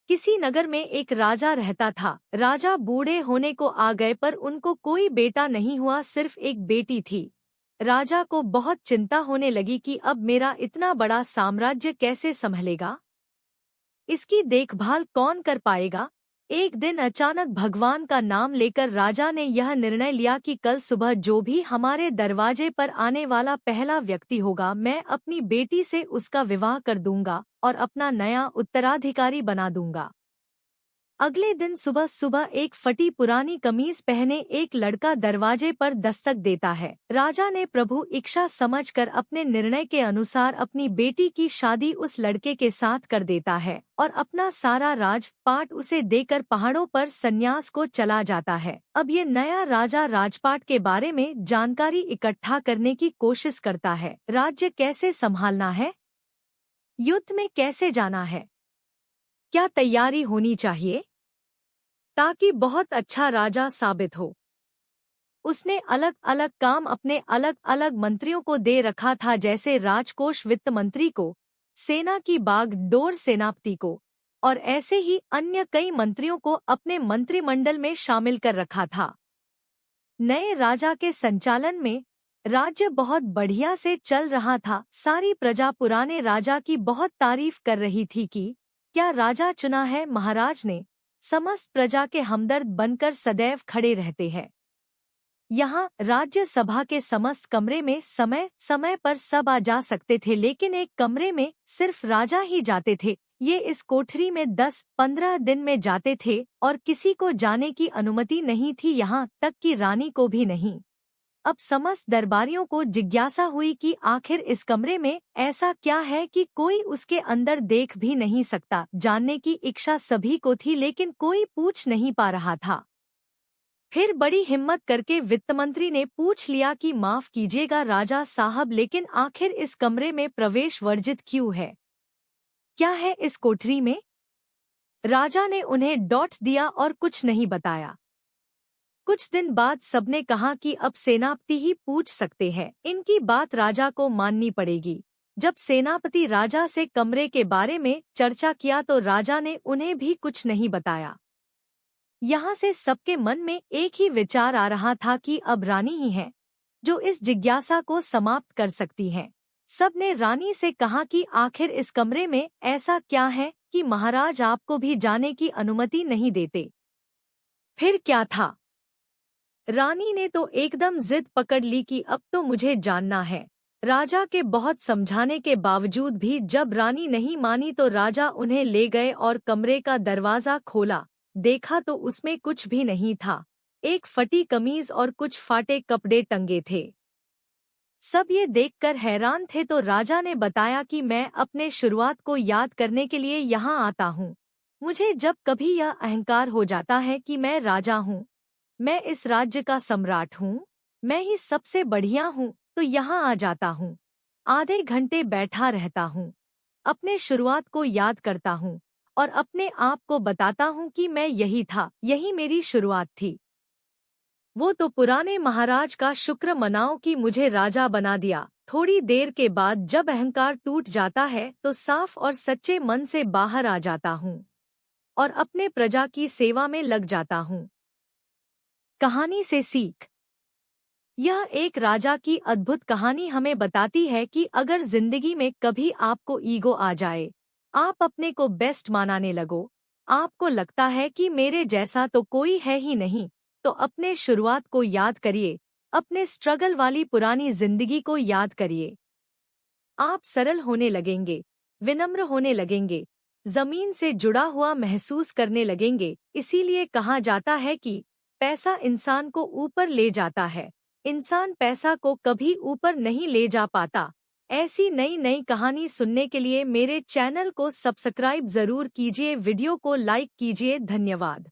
किसी नगर में एक राजा रहता था। राजा बूढ़े होने को आ गए पर उनको कोई बेटा नहीं हुआ, सिर्फ एक बेटी थी। राजा को बहुत चिंता होने लगी कि अब मेरा इतना बड़ा साम्राज्य कैसे संभलेगा, इसकी देखभाल कौन कर पाएगा। एक दिन अचानक भगवान का नाम लेकर राजा ने यह निर्णय लिया कि कल सुबह जो भी हमारे दरवाजे पर आने वाला पहला व्यक्ति होगा, मैं अपनी बेटी से उसका विवाह कर दूंगा और अपना नया उत्तराधिकारी बना दूंगा। अगले दिन सुबह सुबह एक फटी पुरानी कमीज पहने एक लड़का दरवाजे पर दस्तक देता है। राजा ने प्रभु इच्छा समझकर अपने निर्णय के अनुसार अपनी बेटी की शादी उस लड़के के साथ कर देता है और अपना सारा राजपाट उसे देकर पहाड़ों पर संन्यास को चला जाता है। अब ये नया राजा राजपाट के बारे में जानकारी इकट्ठा करने की कोशिश करता है। राज्य कैसे संभालना है, युद्ध में कैसे जाना है, क्या तैयारी होनी चाहिए ताकि बहुत अच्छा राजा साबित हो। उसने अलग अलग काम अपने अलग अलग मंत्रियों को दे रखा था, जैसे राजकोष वित्त मंत्री को, सेना की बागडोर सेनापति को और ऐसे ही अन्य कई मंत्रियों को अपने मंत्रिमंडल में शामिल कर रखा था। नए राजा के संचालन में राज्य बहुत बढ़िया से चल रहा था। सारी प्रजा पुराने राजा की बहुत तारीफ कर रही थी कि क्या राजा चुना है। महाराज ने समस्त प्रजा के हमदर्द बनकर सदैव खड़े रहते हैं। यहाँ राज्य सभा के समस्त कमरे में समय समय पर सब आ जा सकते थे, लेकिन एक कमरे में सिर्फ राजा ही जाते थे। ये इस कोठरी में 10-15 दिन में जाते थे और किसी को जाने की अनुमति नहीं थी, यहाँ तक कि रानी को भी नहीं। अब समस्त दरबारियों को जिज्ञासा हुई कि आखिर इस कमरे में ऐसा क्या है कि कोई उसके अंदर देख भी नहीं सकता। जानने की इच्छा सभी को थी, लेकिन कोई पूछ नहीं पा रहा था। फिर बड़ी हिम्मत करके वित्तमंत्री ने पूछ लिया कि माफ कीजिएगा राजा साहब, लेकिन आखिर इस कमरे में प्रवेश वर्जित क्यों है? क्या है इस कोठरी में? राजा ने उन्हें डॉट दिया और कुछ नहीं बताया। कुछ दिन बाद सबने कहा कि अब सेनापति ही पूछ सकते हैं, इनकी बात राजा को माननी पड़ेगी। जब सेनापति राजा से कमरे के बारे में चर्चा किया तो राजा ने उन्हें भी कुछ नहीं बताया। यहाँ से सबके मन में एक ही विचार आ रहा था कि अब रानी ही है जो इस जिज्ञासा को समाप्त कर सकती है। सबने रानी से कहा कि आखिर इस कमरे में ऐसा क्या है कि महाराज आपको भी जाने की अनुमति नहीं देते। फिर क्या था? रानी ने तो एकदम जिद पकड़ ली कि अब तो मुझे जानना है। राजा के बहुत समझाने के बावजूद भी जब रानी नहीं मानी तो राजा उन्हें ले गए और कमरे का दरवाजा खोला। देखा तो उसमें कुछ भी नहीं था, एक फटी कमीज और कुछ फाटे कपड़े टंगे थे। सब ये देखकर हैरान थे तो राजा ने बताया कि मैं अपने शुरुआत को याद करने के लिए यहाँ आता हूँ। मुझे जब कभी यह अहंकार हो जाता है कि मैं राजा हूँ, मैं इस राज्य का सम्राट हूँ, मैं ही सबसे बढ़िया हूँ, तो यहाँ आ जाता हूँ। आधे घंटे बैठा रहता हूँ, अपने शुरुआत को याद करता हूँ और अपने आप को बताता हूँ कि मैं यही था, यही मेरी शुरुआत थी। वो तो पुराने महाराज का शुक्र मनाओ कि मुझे राजा बना दिया। थोड़ी देर के बाद जब अहंकार टूट जाता है तो साफ और सच्चे मन से बाहर आ जाता हूँ और अपने प्रजा की सेवा में लग जाता हूँ। कहानी से सीख। यह एक राजा की अद्भुत कहानी हमें बताती है कि अगर जिंदगी में कभी आपको ईगो आ जाए, आप अपने को बेस्ट मानने लगो, आपको लगता है कि मेरे जैसा तो कोई है ही नहीं, तो अपने शुरुआत को याद करिए, अपने स्ट्रगल वाली पुरानी जिंदगी को याद करिए। आप सरल होने लगेंगे, विनम्र होने लगेंगे, जमीन से जुड़ा हुआ महसूस करने लगेंगे। इसीलिए कहा जाता है कि पैसा इंसान को ऊपर ले जाता है, इंसान पैसा को कभी ऊपर नहीं ले जा पाता। ऐसी नई नई कहानी सुनने के लिए मेरे चैनल को सब्सक्राइब जरूर कीजिए, वीडियो को लाइक कीजिए। धन्यवाद।